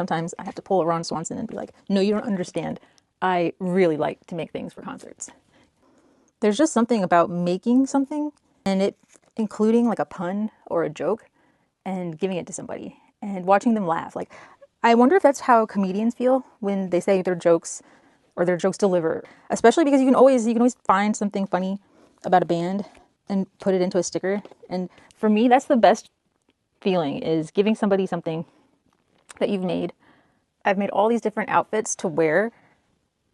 Sometimes I have to pull a Ron Swanson and be like, no, you don't understand. I really like to make things for concerts. There's just something about making something and it including like a pun or a joke and giving it to somebody and watching them laugh. Like, I wonder if that's how comedians feel when they say their jokes or their jokes deliver, especially because you can always find something funny about a band and put it into a sticker. And for me, that's the best feeling, is giving somebody something that you've made. I've made all these different outfits to wear,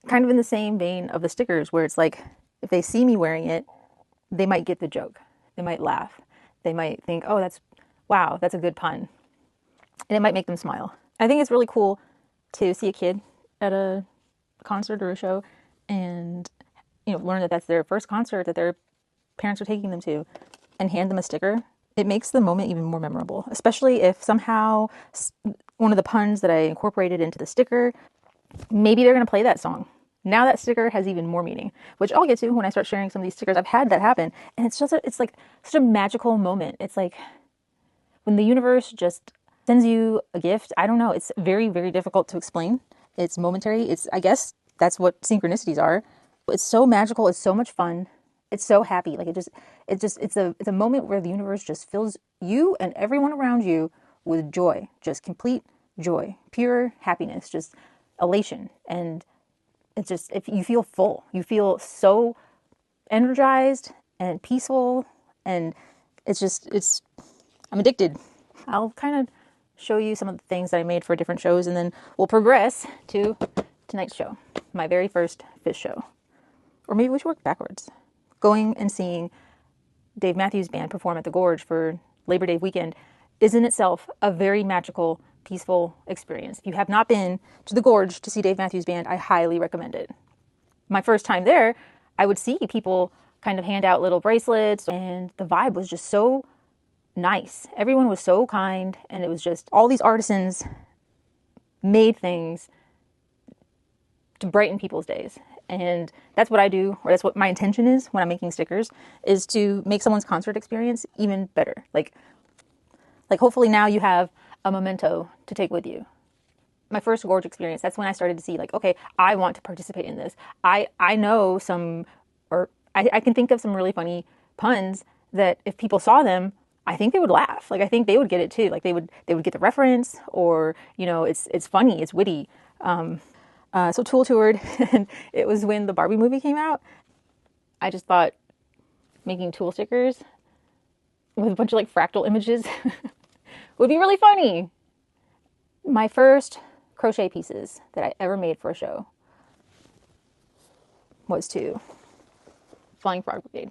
kind of in the same vein of the stickers, where it's like, if they see me wearing it, they might get the joke. They might laugh. They might think, oh, wow, that's a good pun. And it might make them smile. I think it's really cool to see a kid at a concert or a show and, learn that that's their first concert that their parents are taking them to, and hand them a sticker. It makes the moment even more memorable, especially if somehow one of the puns that I incorporated into the sticker, maybe they're going to play that song. Now that sticker has even more meaning, which I'll get to when I start sharing some of these stickers. I've had that happen, and it's like such a magical moment. It's like when the universe just sends you a gift. I don't know. It's very, very difficult to explain. It's momentary. I guess that's what synchronicities are. It's so magical. It's so much fun. It's so happy. Like it's a moment where the universe just fills you and everyone around you with joy, just complete joy, pure happiness, just elation. And it's just, if you feel full, you feel so energized and peaceful, and I'm addicted. I'll kind of show you some of the things that I made for different shows, and then we'll progress to tonight's show, my very first Phish show. Or maybe we should work backwards. Going and seeing Dave Matthews Band perform at the Gorge for Labor Day weekend is in itself a very magical, peaceful experience. If you have not been to the Gorge to see Dave Matthews Band, I highly recommend it. My first time there, I would see people kind of hand out little bracelets, and the vibe was just so nice. Everyone was so kind, and it was just all these artisans made things to brighten people's days. And that's what I do, or that's what my intention is when I'm making stickers, is to make someone's concert experience even better. Like hopefully now you have a memento to take with you. My first Gorge experience, that's when I started to see, like, okay, I want to participate in this. I know I can think of some really funny puns that if people saw them, I think they would laugh. Like, I think they would get it too. Like, they would get the reference, or, it's funny, it's witty. So Tool toured, and it was when the Barbie movie came out. I just thought making Tool stickers with a bunch of like fractal images would be really funny. My first crochet pieces that I ever made for a show was to Flying Frog Brigade.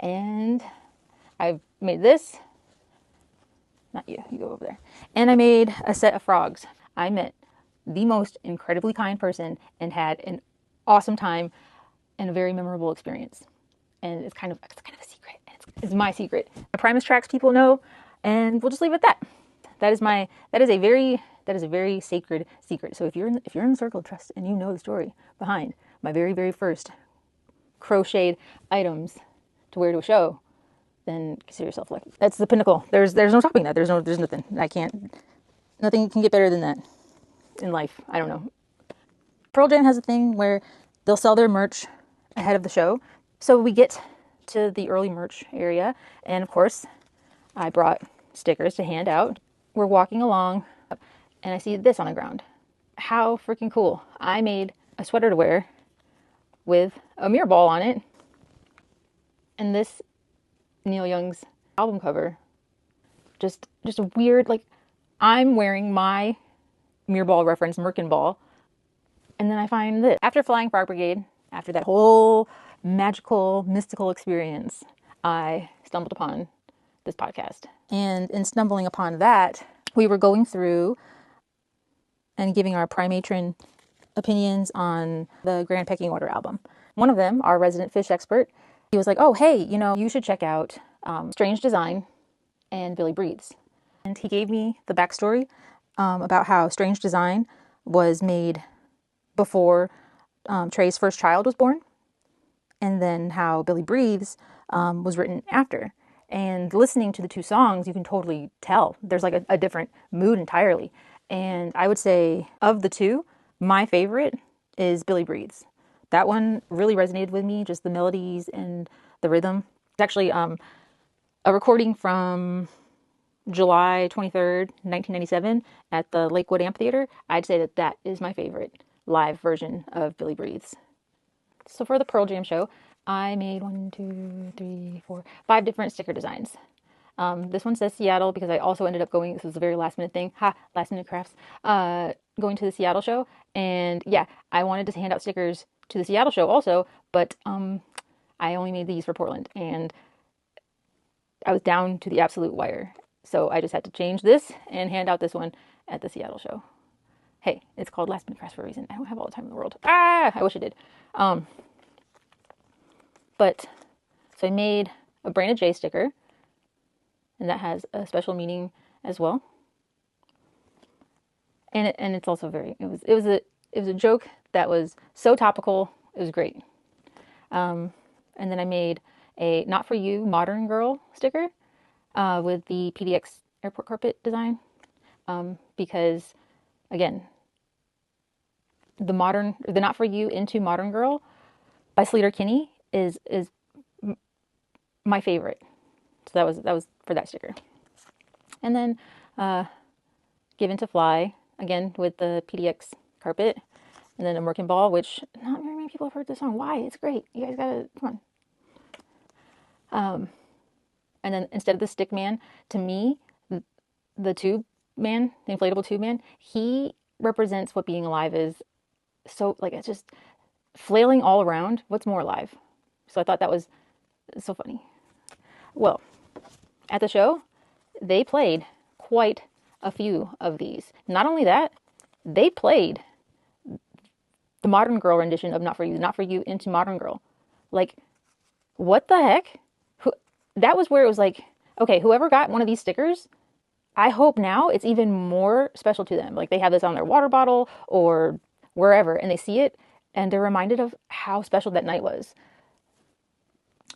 And I've made this. Not you, you go over there. And I made a set of frogs. I met the most incredibly kind person and had an awesome time and a very memorable experience. And it's kind of a secret. It's my secret. The Primus tracks people know, and we'll just leave it at that. That is a very sacred secret. So if you're in the circle of trust and you know the story behind my very, very first crocheted items to wear to a show, then consider yourself lucky. That's the pinnacle. There's no topping that. There's nothing. Nothing can get better than that in life. I don't know. Pearl Jam has a thing where they'll sell their merch ahead of the show. So we get to the early merch area, and of course, I brought stickers to hand out. We're walking along, and I see this on the ground. How freaking cool. I made a sweater to wear with a mirror ball on it, and this Neil Young's album cover. Just a weird, like, I'm wearing my mirror ball reference Merkin ball, and then I find this. After Flying Frog Brigade, after that whole magical, mystical experience, I stumbled upon this podcast. And in stumbling upon that, we were going through and giving our Primatron opinions on the Grand Pecking Order album. One of them, our resident Phish expert, he was like, oh, hey, you should check out Strange Design and Billy Breathes. And he gave me the backstory about how Strange Design was made before Trey's first child was born, and then how Billy Breathes was written after. And listening to the two songs, you can totally tell there's like a different mood entirely. And I would say of the two, my favorite is Billy Breathes. That one really resonated with me, just the melodies and the rhythm. It's actually a recording from July 23rd, 1997 at the Lakewood Amphitheater. I'd say that that is my favorite live version of Billy Breathes. So for the Pearl Jam show, I made 5 different sticker designs. This one says Seattle because I also ended up going, this was a very last minute thing, last minute crafts, going to the Seattle show. And yeah, I wanted to hand out stickers to the Seattle show also, but I only made these for Portland and I was down to the absolute wire. So I just had to change this and hand out this one at the Seattle show. Hey, it's called last minute crafts for a reason. I don't have all the time in the world. I wish I did. But so I made a Branded J sticker, and that has a special meaning as well. And it's also it was a joke that was so topical. It was great. And then I made a Not For You Modern Girl sticker with the PDX airport carpet design because again, the Not For You Into Modern Girl by Sleater Kinney is my favorite. So that was for that sticker. And then Given to Fly, again with the PDX carpet. And then a Merkin Ball, which not very many people have heard this song. Why? It's great. You guys gotta, come on. And then instead of the stick man, to me, the tube man, the inflatable tube man, he represents what being alive is. So, like, it's just flailing all around. What's more alive? So I thought that was so funny. Well, at the show, they played quite a few of these. Not only that, they played the Modern Girl rendition of Not For You, Not For You Into Modern Girl. Like, what the heck? That was where it was like, okay, whoever got one of these stickers, I hope now it's even more special to them. Like, they have this on their water bottle or wherever, and they see it, and they're reminded of how special that night was.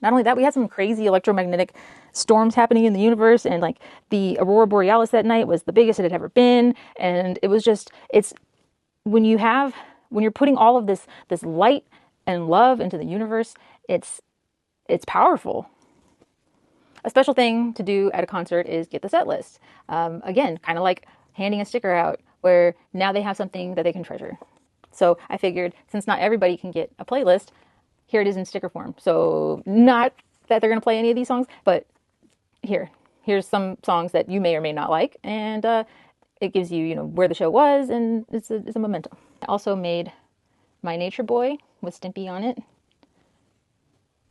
Not only that, we had some crazy electromagnetic storms happening in the universe, and like the Aurora Borealis that night was the biggest it had ever been. And it was just, it's when you're putting all of this light and love into the universe, it's powerful. A special thing to do at a concert is get the set list. Again, kind of like handing a sticker out, where now they have something that they can treasure. So I figured, since not everybody can get a playlist, here it is in sticker form. So not that they're going to play any of these songs, but here's some songs that you may or may not like, and it gives you, where the show was, and it's a memento. I also made my Nature Boy with Stimpy on it,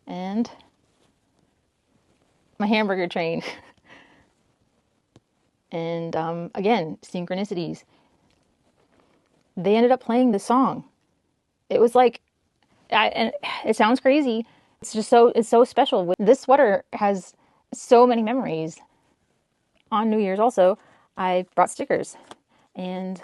and my hamburger train. And again, synchronicities. They ended up playing the song. It was like, and it sounds crazy. It's so special. This sweater has so many memories. On New Year's also, I brought stickers and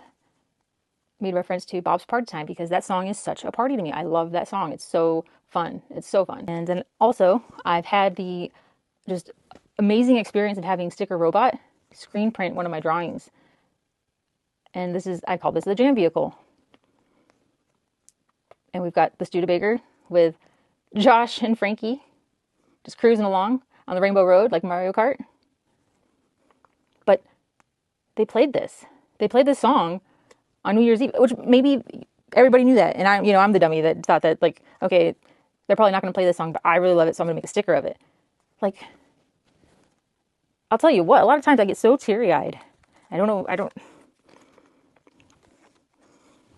made reference to Bob's Party Time because that song is such a party to me. I love that song. It's so fun. It's so fun. And then also, I've had the just amazing experience of having Sticker Robot screen print one of my drawings. And I call this the jam vehicle. And we've got the Studebaker with Josh and Frankie just cruising along on the Rainbow Road like Mario Kart. But they played this. They played this song on New Year's Eve, which maybe everybody knew that. And I'm the dummy that thought that, like, okay, they're probably not going to play this song, but I really love it, so I'm going to make a sticker of it. Like, I'll tell you what, a lot of times I get so teary-eyed. I don't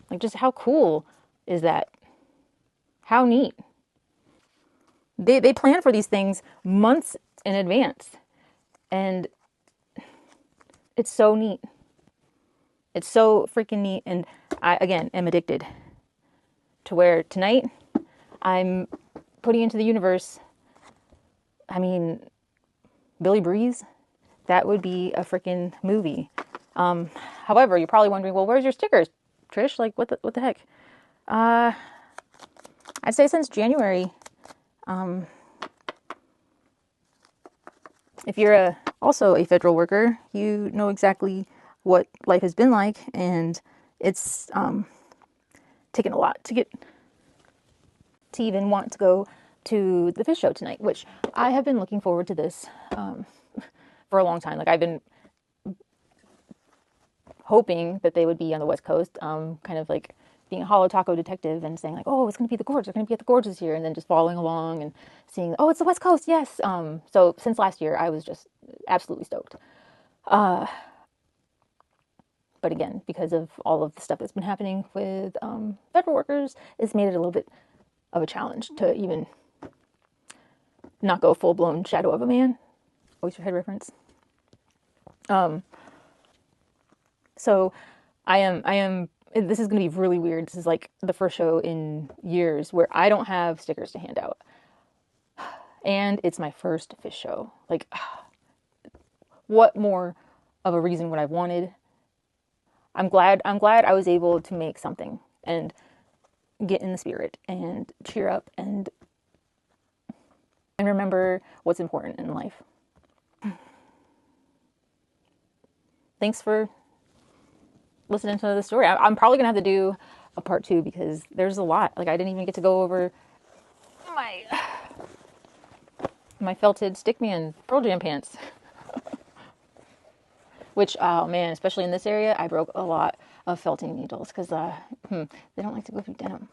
like, just how cool is that? How neat. They plan for these things months in advance. And it's so neat. It's so freaking neat. And I, again, am addicted to where tonight I'm putting into the universe, Billy Breeze. That would be a freaking movie. However, you're probably wondering, well, where's your stickers, Trish? Like, what the heck? I'd say since January. If you're also a federal worker, you know exactly what life has been like, and it's taken a lot to get to even want to go to the Phish show tonight, which I have been looking forward to this for a long time. Like, I've been hoping that they would be on the West Coast, kind of like being a hollow taco detective and saying like, oh, it's going to be the Gorge, they're going to be at the Gorge this year, and then just following along and seeing, oh, it's the West Coast, yes. So since last year, I was just absolutely stoked. But again, because of all of the stuff that's been happening with federal workers, it's made it a little bit of a challenge to even not go full-blown Shadow of a Man. Oysterhead reference. So I am, this is going to be really weird. This is like the first show in years where I don't have stickers to hand out. And it's my first Phish show. Like, what more of a reason would I have wanted? I'm glad I was able to make something and get in the spirit and cheer up and remember what's important in life. Thanks for listening to the story. I'm probably gonna have to do a part 2 because there's a lot. Like, I didn't even get to go over my felted Stickman Pearl Jam pants. Which, oh man, especially in this area, I broke a lot of felting needles because they don't like to go through denim.